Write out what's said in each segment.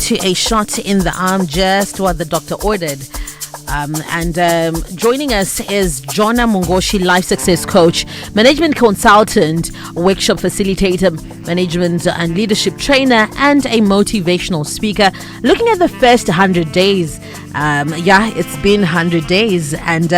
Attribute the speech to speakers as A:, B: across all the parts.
A: to a shot in the arm, just what the doctor ordered. Joining us is Jona Mungoshi, life success coach, management consultant, workshop facilitator, management and leadership trainer, and a motivational speaker. Looking at the first 100 days, it's been 100 days, and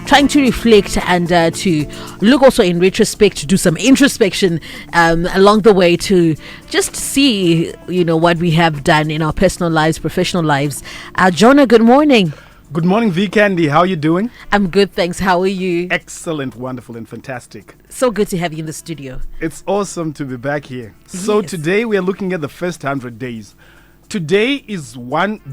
A: trying to reflect and to look also in retrospect, to do some introspection along the way, to just see, what we have done in our personal lives, professional lives. Jona, good morning.
B: Good morning, V Candy. How are you doing?
A: I'm good, thanks. How are you?
B: Excellent, wonderful, and fantastic.
A: So good to have you in the studio.
B: It's awesome to be back here. So today we are looking at the first 100 days. Today is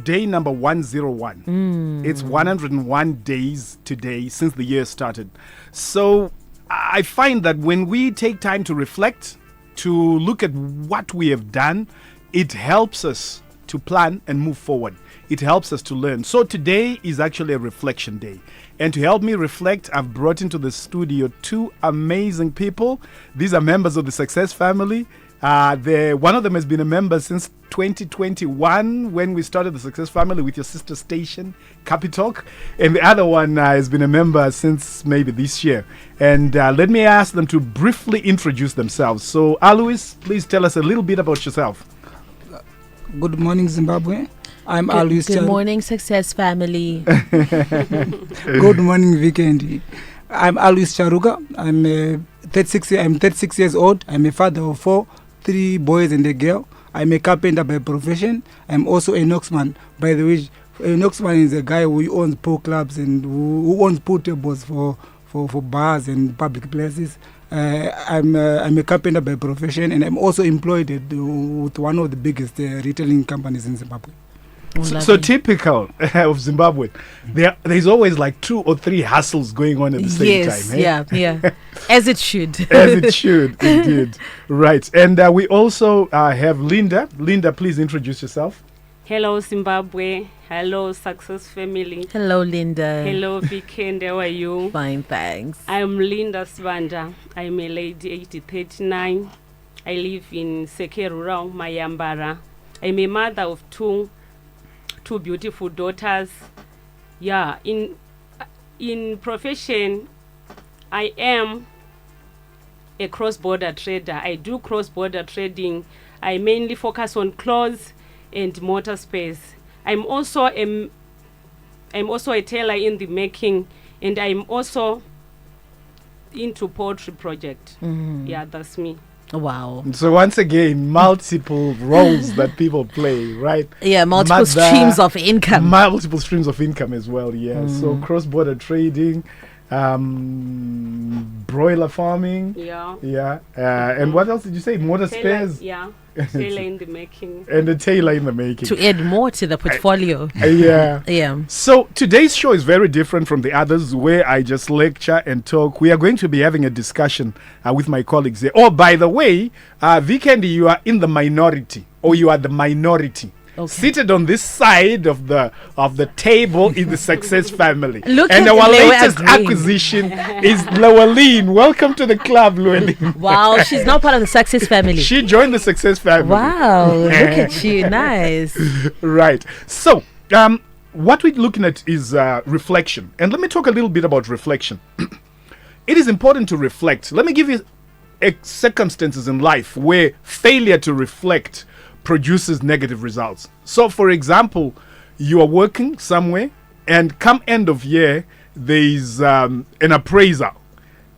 B: day number 101. It's 101 days today since the year started. So I find that when we take time to reflect, to look at what we have done, it helps us to plan and move forward. It helps us to learn. So today is actually a reflection day. And to help me reflect, I've brought into the studio two amazing people. These are members of the Success family. One of them has been a member since 2021 when we started the Success family with your sister station, Capitalk. And the other one has been a member since maybe this year. And let me ask them to briefly introduce themselves. So, Alois, please tell us a little bit about yourself.
C: Good morning, Zimbabwe. I'm Alois.
A: Good morning, Success family.
C: Good morning, Vikendi. I'm Alois Charuga. I'm 36 years old. I'm a father of 3 boys and a girl. I'm a carpenter by profession. I'm also a Knoxman. By the way, a Knoxman is a guy who owns pool clubs and who owns pool tables for bars and public places. I'm a carpenter by profession, and I'm also employed with one of the biggest retailing companies in Zimbabwe.
B: So typical of Zimbabwe, there's always like 2 or 3 hustles going on at the same time.
A: Yeah. As it should.
B: As it should, indeed. Right. And we also have Linda. Linda, please introduce yourself.
D: Hello, Zimbabwe. Hello, Success family.
A: Hello, Linda.
D: Hello, Weekend. How are you?
A: Fine, thanks.
D: I'm Linda Svanda. I'm a lady, 39. I live in Sekerura, Mayambara. I'm a mother of two beautiful daughters. Yeah, in profession, I am a cross-border trader. I do cross-border trading. I mainly focus on clothes and motor space. I'm also a tailor in the making, and I'm also into poetry project. Yeah, that's me.
A: Wow.
B: So once again, multiple roles that people play, right?
A: Yeah, multiple streams of income.
B: Multiple streams of income as well, yeah. So cross-border trading, broiler farming.
D: Yeah.
B: And what else did you say? Motor spares?
D: Yeah. Tailor in the making.
B: And a tailor in the making.
A: To add more to the portfolio.
B: Yeah.
A: Yeah.
B: So today's show is very different from the others where I just lecture and talk. We are going to be having a discussion with my colleagues here. Oh, by the way, Vikendi, you are in the minority, or you are the minority. Okay. Seated on this side of the table is the Success family. And our latest acquisition is Llewellyn. Welcome to the club, Llewellyn.
A: Wow, she's now part of the Success family.
B: She joined the Success family.
A: Wow, look at you. Nice.
B: Right. So, what we're looking at is reflection. And let me talk a little bit about reflection. It is important to reflect. Let me give you circumstances in life where failure to reflect produces negative results. So, for example, you are working somewhere, and come end of year, there is an appraisal,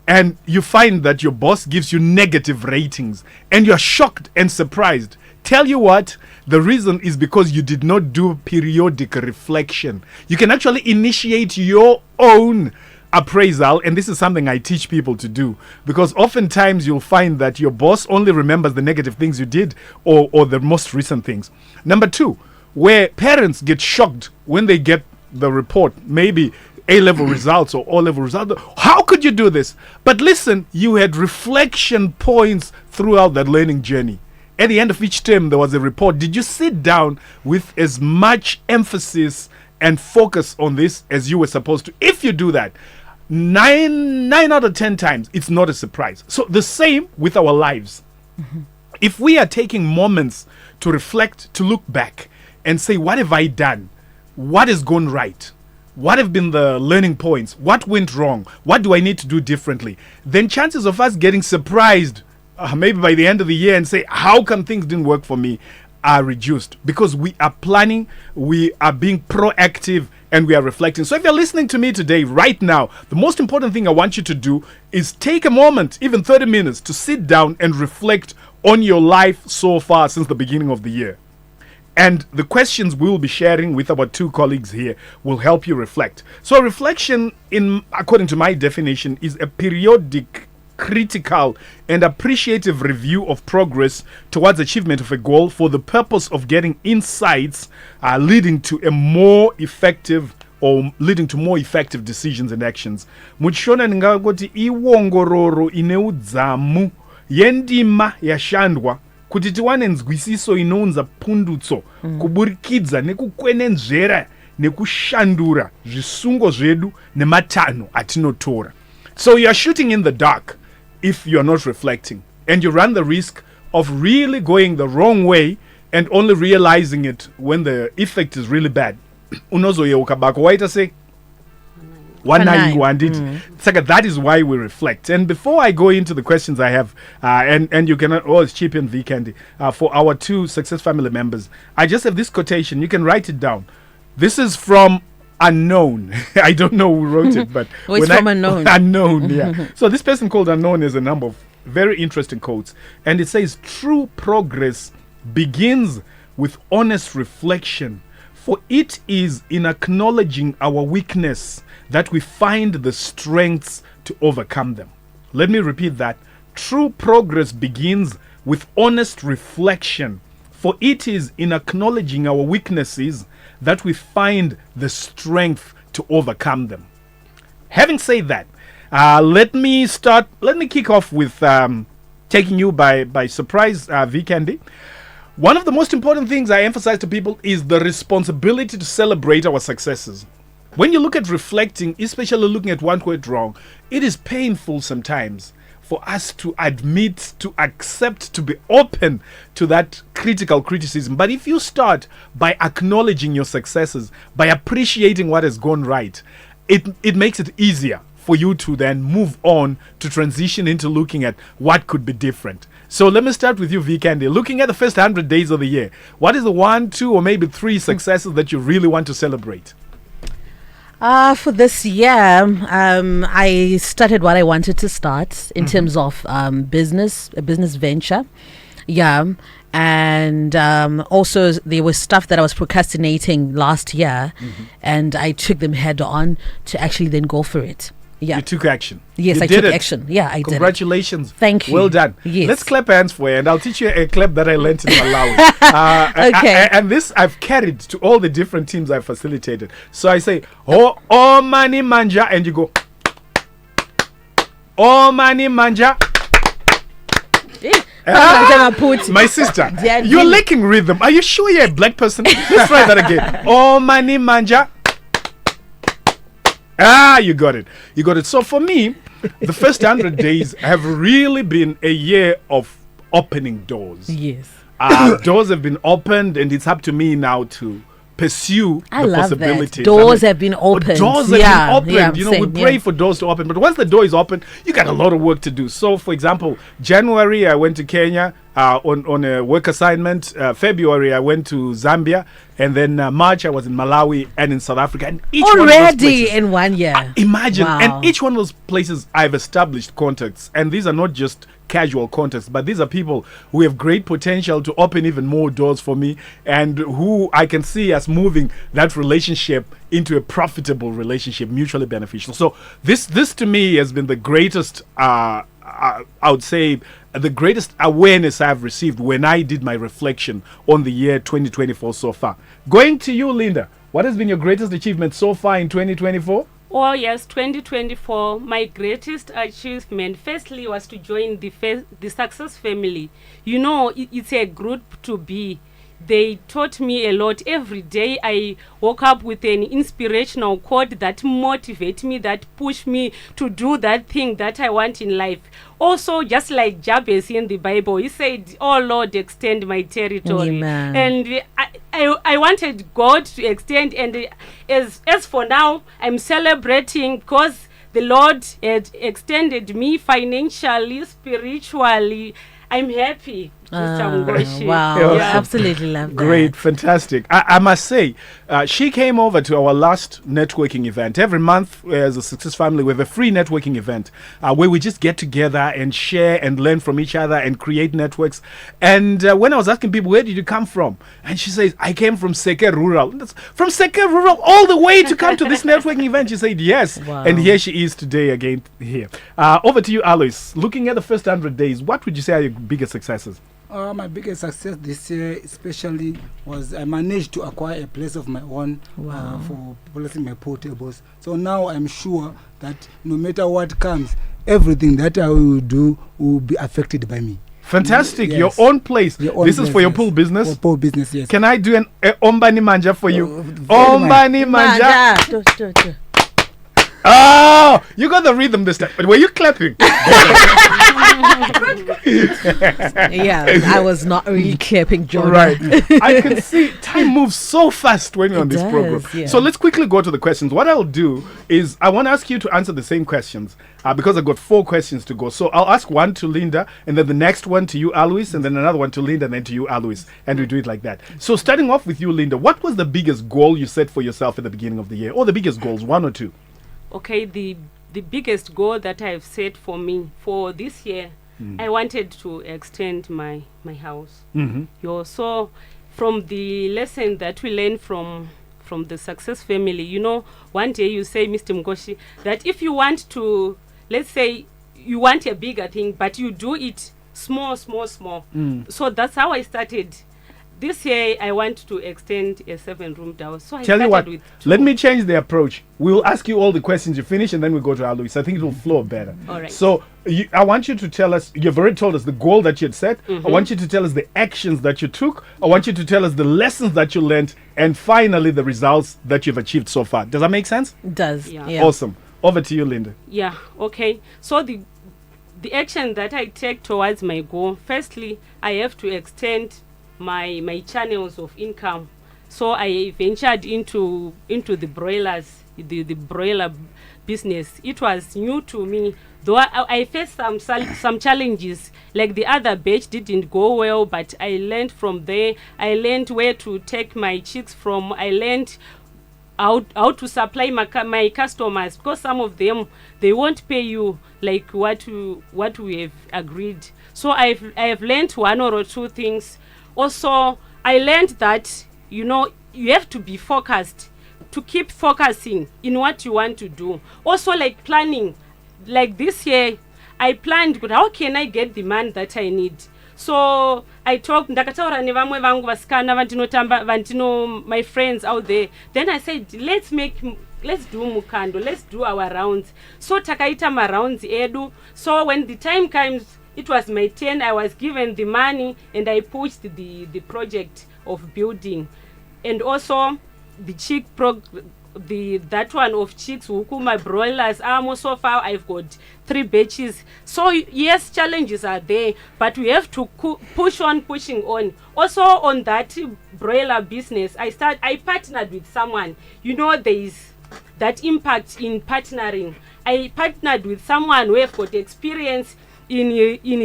B: and you find that your boss gives you negative ratings, and you're shocked and surprised. Tell you what, the reason is because you did not do periodic reflection. You can actually initiate your own appraisal, and this is something I teach people to do, because oftentimes you'll find that your boss only remembers the negative things you did or the most recent things. Number 2, where parents get shocked when they get the report, maybe A-level results or O-level results. How could you do this? But listen, you had reflection points throughout that learning journey. At the end of each term, there was a report. Did you sit down with as much emphasis and focus on this as you were supposed to? If you do that, 9 out of 10 times, it's not a surprise. So the same with our lives. If we are taking moments to reflect, to look back, and say, what have I done? What has gone right? What have been the learning points? What went wrong? What do I need to do differently? Then chances of us getting surprised maybe by the end of the year and say, how come things didn't work for me, are reduced, because we are planning, we are being proactive, and we are reflecting. So if you're listening to me today, right now, the most important thing I want you to do is take a moment, even 30 minutes, to sit down and reflect on your life so far since the beginning of the year. And the questions we will be sharing with our two colleagues here will help you reflect. So a reflection, according to my definition, is a periodic, critical and appreciative review of progress towards achievement of a goal for the purpose of getting insights leading to more effective decisions and actions. Muchishona ndingati iwongororo ine udzamu yendima yashandwa kuti tiwane nzwisiso inounza pundutso kuburikidza nekukwenenzvera nekushandura zvisungo zvedu nematanho atinotora. So you are shooting in the dark if you're not reflecting, and you run the risk of really going the wrong way and only realizing it when the effect is really bad. Unozoyeuka bako waita say Saka, that is why we reflect. And before I go into the questions I have, and you can always chip in Vikendi, for our two Success Family members, I just have this quotation. You can write it down. This is from Unknown. I don't know who wrote it, but
A: it's from Unknown.
B: Unknown, yeah. So this person called Unknown has a number of very interesting quotes, and it says, "True progress begins with honest reflection, for it is in acknowledging our weakness that we find the strengths to overcome them." Let me repeat that. True progress begins with honest reflection, for it is in acknowledging our weaknesses that we find the strength to overcome them. Having said that, let me kick off with taking you by surprise, Vikendi. One of the most important things I emphasize to people is the responsibility to celebrate our successes. When you look at reflecting, especially looking at what went wrong, it is painful sometimes for us to admit, to accept, to be open to that critical criticism. But if you start by acknowledging your successes, by appreciating what has gone right, it makes it easier for you to then move on to transition into looking at what could be different. So let me start with you, Vikendi. Looking at the first 100 days of the year, what is the 1, 2, or maybe 3 successes that you really want to celebrate?
A: For this year, I started what I wanted to start in terms of a business venture. Yeah. And also there was stuff that I was procrastinating last year, and I took them head on to actually then go for it. Yeah.
B: You took action.
A: Yes, I took action. Yeah, I did.
B: Congratulations.
A: Thank you.
B: Well done.
A: Yes.
B: Let's clap hands for you, and I'll teach you a clap that I learned in Malawi.
A: Okay.
B: And this I've carried to all the different teams I've facilitated. So I say, oh mani manja, and you go, oh mani manja.
A: My
B: sister, you're lacking rhythm. Are you sure you're a black person? Let's try that again. Oh mani manja. You got it. You got it. So for me, the first 100 days have really been a year of opening doors.
A: Yes.
B: Doors have been opened, and it's up to me now to pursue the possibilities.
A: That. Doors have been opened.
B: Doors have been opened. You know, we pray for doors to open, but once the door is open, you got a lot of work to do. So, for example, January I went to Kenya on a work assignment. February I went to Zambia, and then March I was in Malawi and in South Africa. And each one of those places,
A: in 1 year.
B: Imagine,
A: wow.
B: And each one of those places I've established contacts, and these are not just casual contacts, but these are people who have great potential to open even more doors for me, and who I can see as moving that relationship into a profitable relationship, mutually beneficial. So this to me has been the greatest I would say the greatest awareness I've received when I did my reflection on the year 2024 so far. Going to you, Linda, what has been your greatest achievement so far in 2024?
D: Oh yes, 2024, my greatest achievement firstly was to join the Success Family. You know, it's a group to be. they taught me a lot. Every day I woke up with an inspirational quote that motivate me, that push me to do that thing that I want in life. Also, just like Jabez in the Bible, he said, "Oh Lord, extend my territory."
A: Amen.
D: And I wanted God to extend, and as for now, I'm celebrating because the Lord had extended me financially, spiritually. I'm happy. Mr. Ngoshi.
A: Wow,
B: Yeah.
A: absolutely love that.
B: Great, fantastic. I must say, she came over to our last networking event. Every month, as a Success Family, we have a free networking event where we just get together and share and learn from each other and create networks. And when I was asking people, where did you come from? And she says, I came from Seke Rural. From Seke Rural all the way to come to this networking event. She said, yes.
A: Wow.
B: And here she is today again here. Over to you, Alois. Looking at the first 100 days, what would you say are your biggest successes?
C: My biggest success this year especially was I managed to acquire a place of my own for placing my portables. So now I'm sure that no matter what comes, everything that I will do will be affected by me.
B: Fantastic.
C: Yes.
B: Your own place.
C: Your own
B: This is for your
C: business.
B: pool business?
C: For pool business, yes.
B: Can I do an Ombani Manja for you?
C: very
B: Ombani Manja.
A: Manja.
B: Oh, you got the rhythm this time. But were you clapping?
A: Yeah, I was not really clapping, John.
B: Right. I can see time moves so fast when you're on
A: It
B: this
A: does,
B: program.
A: yeah.
B: So let's quickly go to the questions. What I'll do is I want to ask you to answer the same questions because I've got 4 questions to go. So I'll ask one to Linda, and then the next one to you, Alois, and then another one to Linda, and then to you, Alois. And we do it like that. So starting off with you, Linda, what was the biggest goal you set for yourself at the beginning of the year? Or the biggest goals, 1 or 2?
D: Okay, the biggest goal that I've set for me for this year, I wanted to extend my house.
B: Mm-hmm.
D: So from the lesson that we learned from the Success Family, one day you say, Mr. Ngoshi, that if you want to, let's say you want a bigger thing, but you do it small. So that's how I started. This year, I want to extend a 7-room house. So I
B: Tell you
D: started
B: what,
D: with 2.
B: let me change the approach. We'll ask you all the questions you finish, and then we go to Alois. I think it will flow better.
D: All right.
B: So I want you to tell us, you've already told us the goal that you had set. I want you to tell us the actions that you took. I want you to tell us the lessons that you learned. And finally, the results that you've achieved so far. Does that make sense?
A: It does.
D: Yeah.
A: Yeah.
B: Awesome. Over to you, Linda.
D: Yeah, okay. So the action that I take towards my goal, firstly, I have to extend my channels of income. So I ventured into the broilers, the broiler business. It was new to me, though I faced some challenges. Like the other batch didn't go well, but I learned from there. I learned where to take my chicks from. I learned how to supply my customers, because some of them, they won't pay you like what we have agreed. So I have learned 1 or 2 things. Also, I learned that you have to be focused, to keep focusing in what you want to do. Also, like planning, like this year I planned, but how can I get the money that I need? So I talked, ndakataura nevamwe vangu vasikana vandinotamba, my friends out there. Then I said, let's do mukando, let's do our rounds. So takaita ma rounds edu. So when the time comes, it was my turn. I was given the money, and I pushed the project of building. And also the chick that one of chicks Hukuma broilers. So far I've got 3 batches. So yes, challenges are there, but we have to pushing on. Also on that broiler business, I partnered with someone. There is that impact in partnering. I partnered with someone who have got experience in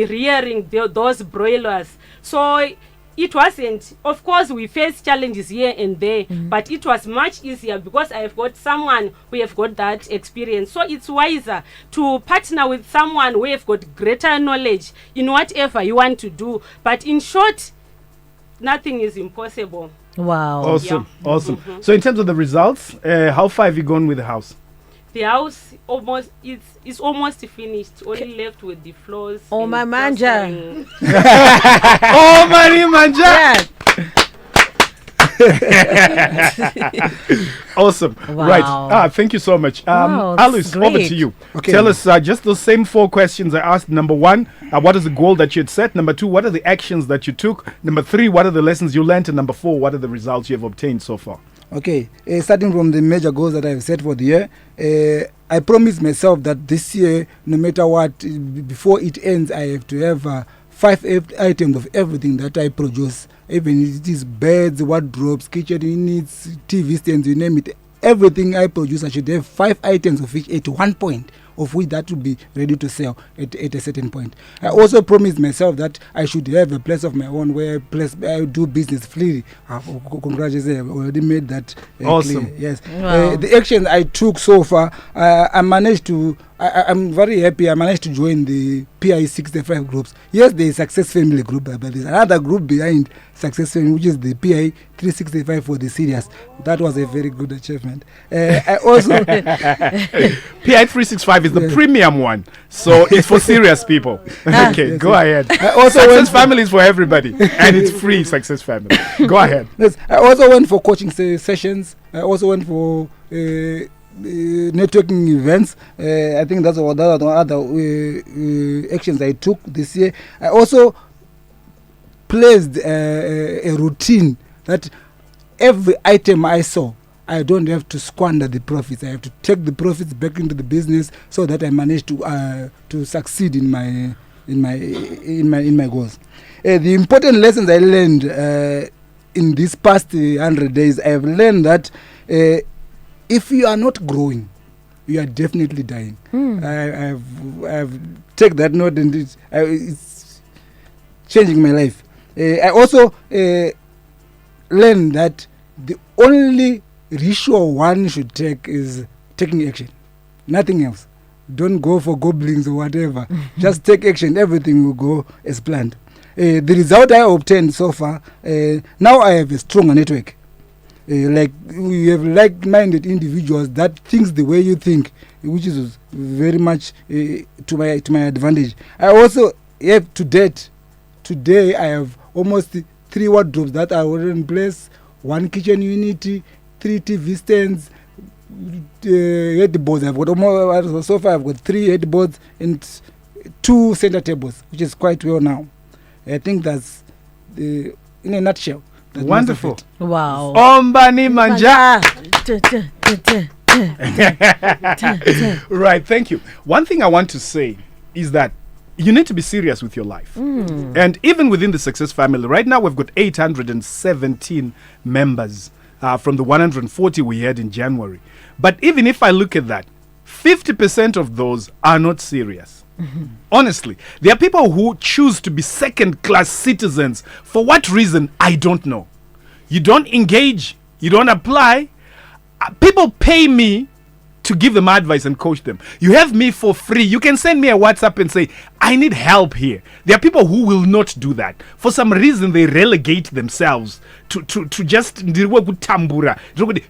D: rearing those broilers. So it wasn't, of course we face challenges here and there, but it was much easier because I have got someone who have got that experience. So it's wiser to partner with someone who have got greater knowledge in whatever you want to do. But in short, nothing is impossible.
A: Wow.
B: Awesome.
D: Yeah.
B: Awesome. So in terms of the results, how far have you gone with the house?
D: The house is almost finished. Only left with the floors.
A: Oh,
D: and
A: my manja.
D: plastering.
B: Oh, Mari Manja!
A: Yeah.
B: Awesome.
A: Wow.
B: Right. Thank you so much.
A: Wow, that's
B: Alice, over
A: great.
B: to you.
C: Okay.
B: Tell us just those same 4 questions I asked. Number 1, what is the goal that you had set? Number 2, what are the actions that you took? Number 3, what are the lessons you learned? And number 4, what are the results you have obtained so far?
C: Okay, starting from the major goals that I have set for the year, I promised myself that this year, no matter what, before it ends, I have to have 5 items of everything that I produce. Even if it is beds, wardrobes, kitchen units, TV stands, you name it. Everything I produce, I should have 5 items of each at one point, of which that will be ready to sell at a certain point. I also promised myself that I should have a place of my own where I do business freely. Congratulations, I already made that
B: Awesome.
C: clear. Yes.
A: Wow.
C: The actions I took so far, I managed to, I'm very happy I managed to join the PI 65 groups. Yes, there is Success Family group, but there's another group behind Success Family, which is the PI 365 for the serious. That was a very good achievement. I also...
B: PI 365 is the
C: Yes.
B: premium one. So it's for serious people. Okay,
C: Yes,
B: go
C: yes.
B: ahead.
C: I also
B: Success
C: went for-
B: Family is for everybody. And it's free, Success Family. Go ahead.
C: Yes, I also went for coaching sessions. I also went for networking events. I think that's what other actions I took this year. I also placed a routine that every item I saw, I don't have to squander the profits. I have to take the profits back into the business so that I manage to succeed in my goals. The important lessons I learned in these past 100 days, I have learned that if you are not growing, you are definitely dying. I've taken that note, and it's changing my life. I also learned that the only ritual one should take is taking action, nothing else. Don't go for goblins or whatever. Just take action. Everything will go as planned. The result I obtained so far, now I have a stronger network. Like we have like-minded individuals that thinks the way you think, which is very much to my advantage. I also have today I have almost 3 wardrobes that are already in place, 1 kitchen unit, 3 TV stands, headboards. I've got almost, so far I've got 3 headboards and 2 center tables, which is quite well now. I think that's in a nutshell. That's
B: Wonderful.
C: most of
A: Wow.
B: Ombani manja.
A: Manja.
B: Right, thank you. One thing I want to say is that you need to be serious with your life. And even within the Success Family, right now we've got 817 members from the 140 we had in January. But even if I look at that, 50% of those are not serious. Honestly, there are people who choose to be second-class citizens. For what reason? I don't know. You don't engage. You don't apply. People pay me to give them advice and coach them. You have me for free. You can send me a WhatsApp and say, I need help here. There are people who will not do that. For some reason, they relegate themselves to just tambura.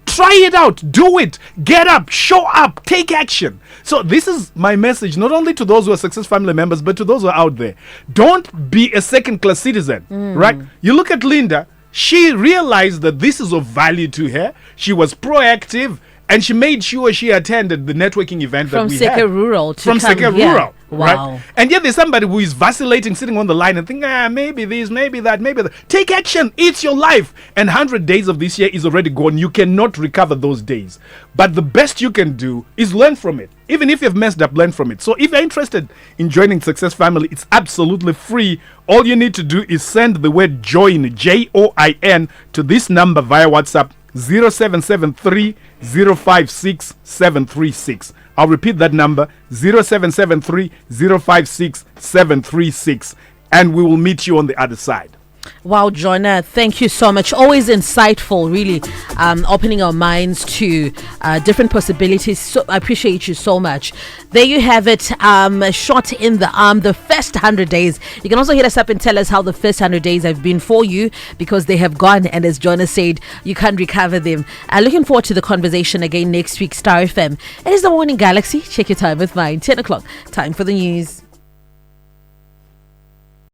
B: Try it out. Do it. Get up. Show up. Take action. So this is my message, not only to those who are Success Family members, but to those who are out there. Don't be a second-class citizen, right? You look at Linda. She realized that this is of value to her. She was proactive. And she made sure she attended the networking event
A: From
B: that we had.
A: Seke Rural to
B: From
A: come
B: Seke
A: here.
B: Rural.
A: Wow.
B: Right? And yet there's somebody who is vacillating, sitting on the line and thinking, maybe this, maybe that, maybe that. Take action. It's your life. And 100 days of this year is already gone. You cannot recover those days. But the best you can do is learn from it. Even if you've messed up, learn from it. So if you're interested in joining Success Family, it's absolutely free. All you need to do is send the word JOIN, JOIN, to this number via WhatsApp, 0773 056 736. I'll repeat that number, 0773 056 736, and we will meet you on the other side.
A: Wow, Jonah, thank you so much. Always insightful, really, opening our minds to different possibilities. So I appreciate you so much. There you have it, shot in the arm, the first 100 days. You can also hit us up and tell us how the first 100 days have been for you, because they have gone, and as Jonah said, you can't recover them. Looking forward to the conversation again next week, Star FM. It is the Morning Galaxy. Check your time with mine, 10 o'clock. Time for the news.